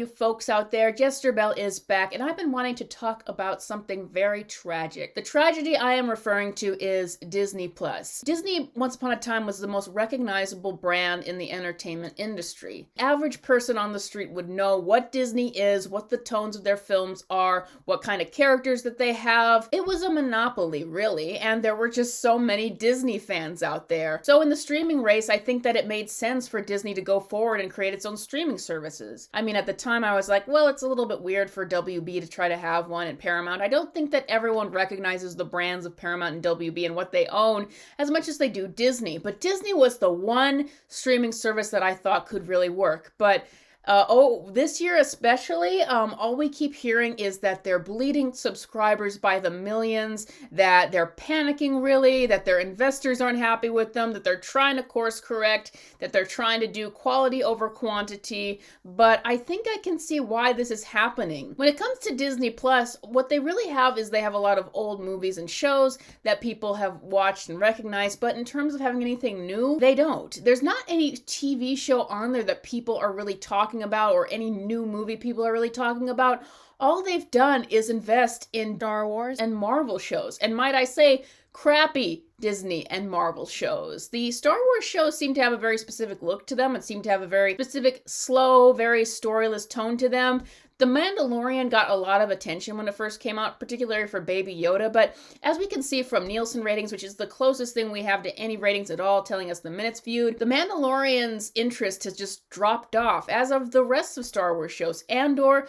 you folks out there. JesterBell is back, and I've been wanting to talk about something very tragic. The tragedy I am referring to is Disney+. Disney, once upon a time, was the most recognizable brand in the entertainment industry. Average person on the street would know what Disney is, what the tones of their films are, what kind of characters that they have. It was a monopoly, really, and there were just so many Disney fans out there. So in the streaming race, I think that it made sense for Disney to go forward and create its own streaming services. I mean, at the time I was like, well, it's a little bit weird for WB to try to have one and Paramount. I don't think that everyone recognizes the brands of Paramount and WB and what they own as much as they do Disney. But Disney was the one streaming service that I thought could really work. But this year especially, all we keep hearing is that they're bleeding subscribers by the millions, that they're panicking really, that their investors aren't happy with them, that they're trying to course correct, that they're trying to do quality over quantity. But I think I can see why this is happening. When it comes to Disney Plus, what they really have is they have a lot of old movies and shows that people have watched and recognized, but in terms of having anything new, they don't. There's not any TV show on there that people are really talking about or any new movie people are really talking about. All they've done is invest in Star Wars and Marvel shows. And might I say, crappy Disney and Marvel shows. The Star Wars shows seem to have a very specific look to them. It seemed to have a very specific, slow, very storyless tone to them. The Mandalorian got a lot of attention when it first came out, particularly for Baby Yoda, but as we can see from Nielsen ratings, which is the closest thing we have to any ratings at all telling us the minutes viewed, the Mandalorian's interest has just dropped off, as of the rest of Star Wars shows. Andor,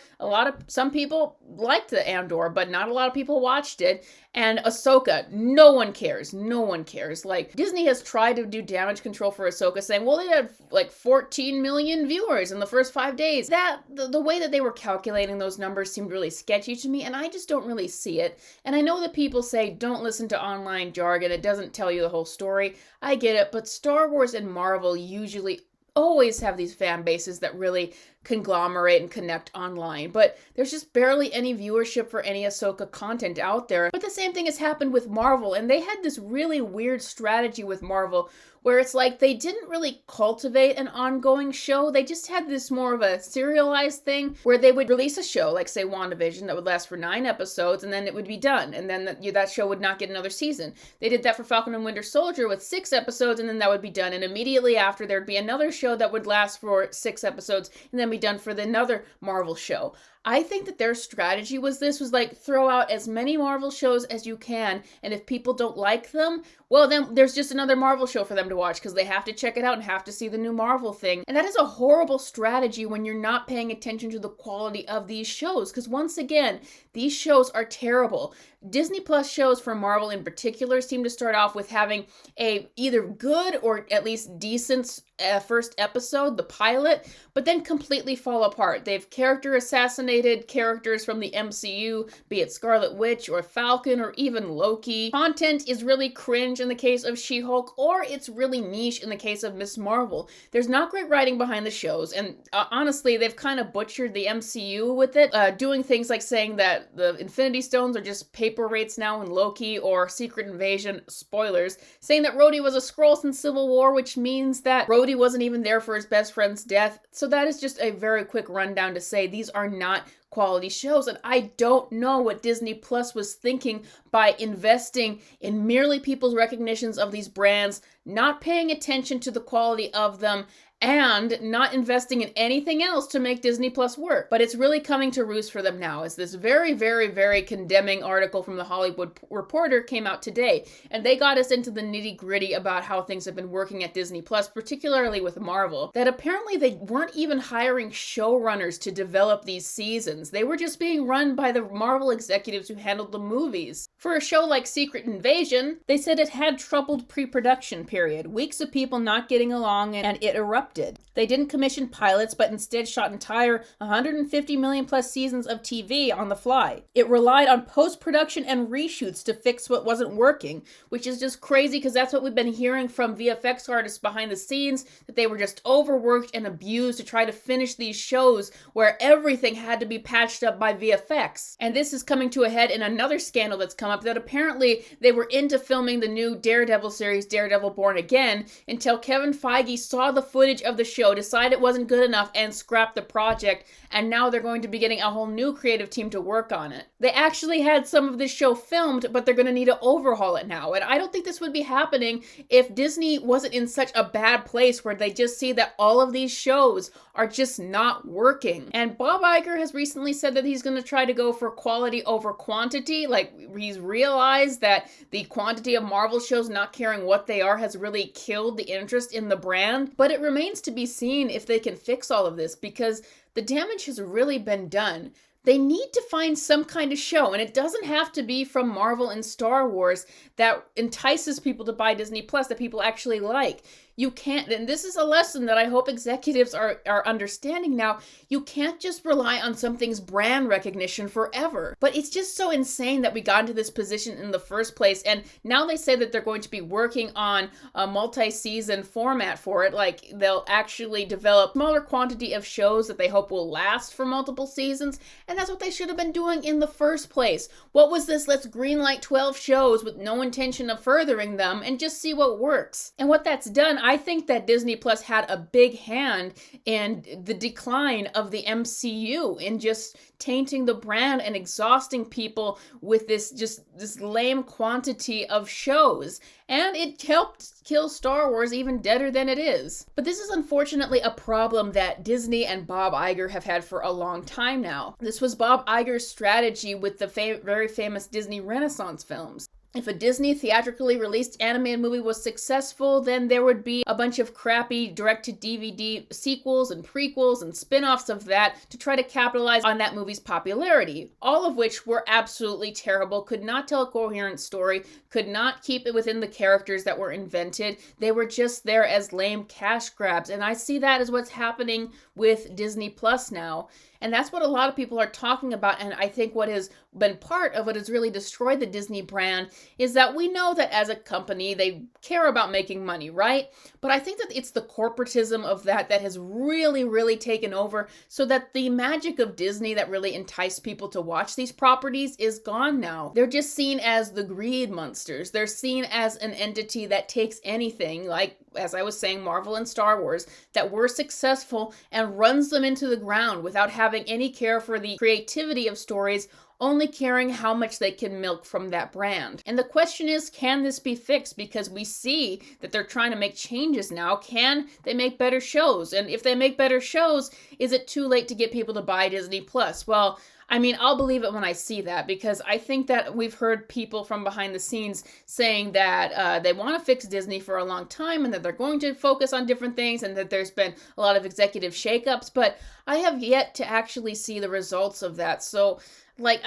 some people liked the Andor, but not a lot of people watched it. And Ahsoka, no one cares. No one cares. Like, Disney has tried to do damage control for Ahsoka, saying, well, they had like 14 million viewers in the first 5 days. The way that they were calculating those numbers seemed really sketchy to me, and I just don't really see it. And I know that people say, don't listen to online jargon, it doesn't tell you the whole story. I get it, but Star Wars and Marvel usually always have these fan bases that really conglomerate and connect online, but there's just barely any viewership for any Ahsoka content out there. But the same thing has happened with Marvel, and they had this really weird strategy with Marvel where it's like they didn't really cultivate an ongoing show. They just had this more of a serialized thing where they would release a show, like say WandaVision, that would last for 9 episodes, and then it would be done, and then that show would not get another season. They did that for Falcon and Winter Soldier with 6 episodes, and then that would be done, and immediately after there'd be another show that would last for 6 episodes, and then be done for another Marvel show. I think that their strategy was like throw out as many Marvel shows as you can, and if people don't like them, well, then there's just another Marvel show for them to watch because they have to check it out and have to see the new Marvel thing. And that is a horrible strategy when you're not paying attention to the quality of these shows, because once again, these shows are terrible. Disney Plus shows for Marvel in particular seem to start off with having a either good or at least decent first episode, the pilot, but then completely fall apart. They've character assassinated characters from the MCU, be it Scarlet Witch or Falcon or even Loki. Content is really cringe in the case of She-Hulk, or it's really niche in the case of Ms. Marvel. There's not great writing behind the shows, and honestly, they've kind of butchered the MCU with it, doing things like saying that the Infinity Stones are just paper rates now in Loki, or Secret Invasion, spoilers, saying that Rhodey was a Skrull since Civil War, which means that Rhodey wasn't even there for his best friend's death. So that is just a very quick rundown to say these are not quality shows, and I don't know what Disney Plus was thinking by investing in merely people's recognitions of these brands, not paying attention to the quality of them, and not investing in anything else to make Disney Plus work. But it's really coming to roost for them now, as this very, very, very condemning article from the Hollywood Reporter came out today. And they got us into the nitty-gritty about how things have been working at Disney Plus, particularly with Marvel, that apparently they weren't even hiring showrunners to develop these seasons. They were just being run by the Marvel executives who handled the movies. For a show like Secret Invasion, they said it had troubled pre-production period, weeks of people not getting along, and it erupted. They didn't commission pilots, but instead shot entire 150 million plus seasons of TV on the fly. It relied on post-production and reshoots to fix what wasn't working, which is just crazy because that's what we've been hearing from VFX artists behind the scenes, that they were just overworked and abused to try to finish these shows where everything had to be packed patched up by VFX. And this is coming to a head in another scandal that's come up, that apparently they were into filming the new Daredevil series, Daredevil Born Again, until Kevin Feige saw the footage of the show, decided it wasn't good enough, and scrapped the project, and now they're going to be getting a whole new creative team to work on it. They actually had some of this show filmed, but they're going to need to overhaul it now, and I don't think this would be happening if Disney wasn't in such a bad place where they just see that all of these shows are just not working. And Bob Iger has recently said that he's going to try to go for quality over quantity. Like, he's realized that the quantity of Marvel shows, not caring what they are, has really killed the interest in the brand. But it remains to be seen if they can fix all of this, because the damage has really been done. They need to find some kind of show, and it doesn't have to be from Marvel and Star Wars, that entices people to buy Disney Plus, that people actually like. You can't, and this is a lesson that I hope executives are understanding now, you can't just rely on something's brand recognition forever. But it's just so insane that we got into this position in the first place, and now they say that they're going to be working on a multi-season format for it, like they'll actually develop a smaller quantity of shows that they hope will last for multiple seasons, and that's what they should have been doing in the first place. What was this, let's greenlight 12 shows with no intention of furthering them and just see what works? And what that's done, I think that Disney Plus had a big hand in the decline of the MCU, in just tainting the brand and exhausting people with this lame quantity of shows. And it helped kill Star Wars even deader than it is. But this is unfortunately a problem that Disney and Bob Iger have had for a long time now. This was Bob Iger's strategy with the very famous Disney Renaissance films. If a Disney theatrically released animated movie was successful, then there would be a bunch of crappy direct-to-DVD sequels and prequels and spin-offs of that to try to capitalize on that movie's popularity, all of which were absolutely terrible, could not tell a coherent story, could not keep it within the characters that were invented. They were just there as lame cash grabs, and I see that as what's happening with Disney Plus now. And that's what a lot of people are talking about, and I think what has been part of what has really destroyed the Disney brand is that we know that as a company, they care about making money, right? But I think that it's the corporatism of that has really, really taken over, so that the magic of Disney that really enticed people to watch these properties is gone now. They're just seen as the greed monsters. They're seen as an entity that takes anything, like, as I was saying, Marvel and Star Wars, that were successful and runs them into the ground without having any care for the creativity of stories, only caring how much they can milk from that brand. And the question is, can this be fixed? Because we see that they're trying to make changes now. Can they make better shows? And if they make better shows, is it too late to get people to buy Disney Plus? Well, I mean, I'll believe it when I see that, because I think that we've heard people from behind the scenes saying that they want to fix Disney for a long time, and that they're going to focus on different things, and that there's been a lot of executive shakeups, but I have yet to actually see the results of that. So, like,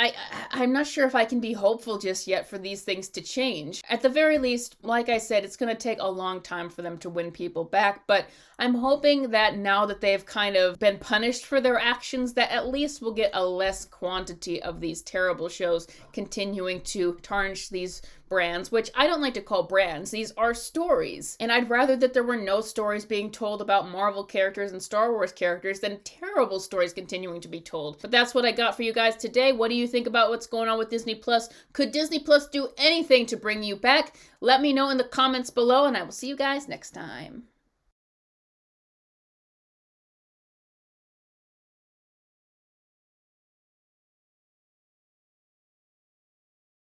I'm not sure if I can be hopeful just yet for these things to change. At the very least, like I said, it's going to take a long time for them to win people back, but I'm hoping that now that they've kind of been punished for their actions, that at least we'll get a less quantity of these terrible shows continuing to tarnish these brands, which I don't like to call brands. These are stories. And I'd rather that there were no stories being told about Marvel characters and Star Wars characters than terrible stories continuing to be told. But that's what I got for you guys today. What do you think about what's going on with Disney Plus? Could Disney Plus do anything to bring you back? Let me know in the comments below, and I will see you guys next time.